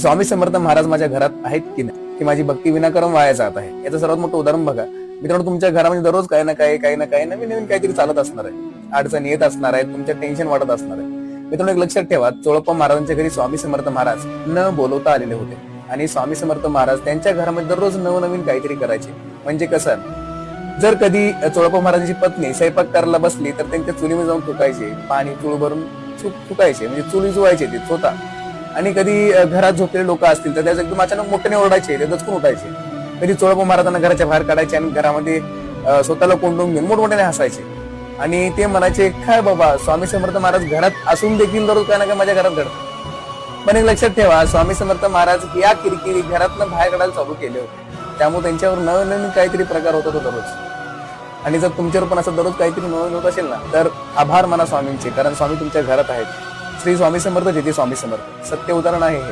स्वामी समर्थ महाराज माझ्या घरात आहेत की नाही, की माझी भक्ती विनाकारण वाया जात आहे, याचं सर्वात मोठं उदाहरण बघा मित्रांनो. तुमच्या घरामध्ये दररोज काही ना काही नवीन नवीन काहीतरी चालत असणार आहे, अडचणी येत असणार आहेत, तुमच्या टेन्शन वाढत असणार आहे. मित्रांनो, एक लक्षात ठेवा, चोळप्पा महाराजांच्या घरी स्वामी समर्थ महाराज न बोलवता आलेले होते आणि स्वामी समर्थ महाराज त्यांच्या घरामध्ये दररोज नवनवीन काहीतरी करायचे. म्हणजे कसं, जर कधी चोळप्पा महाराजांची पत्नी स्वयंपाक करायला बसली तर त्यांच्या चुलीमध्ये जाऊन थुकायचे, पाणी चूळ भरून थुकायचे, म्हणजे चुली जुवायचे ते स्वतः. आणि कधी घरात झोपलेले लोक असतील तर त्याचं एकदम अचानक मोठ्याने ओरडायचे, ते दचकून उठायचे. कधी चोळप्पा महाराजांना घराच्या बाहेर काढायचे आणि घरामध्ये स्वतःला कोंडून घेऊन मोठमोठ्याने हसायचे आणि ते म्हणायचे, काय बाबा, स्वामी समर्थ महाराज घरात असून देखील दररोज काय ना काय माझ्या घरात घडतं. पण एक लक्षात ठेवा, स्वामी समर्थ महाराज या किरकिरी घरातनं बाहेर काढायला चालू केले होते, त्यामुळे त्यांच्यावर नवनवीन काहीतरी प्रकार होत होता दररोज. आणि जर तुमच्यावर पण असं दररोज काहीतरी नवीन होत असेल ना, तर आभार माना स्वामींचे, कारण स्वामी तुमच्या घरात आहेत. श्री स्वामी समर्थ, जेथे स्वामी समर्थ. सत्य उदाहरण आहे हे.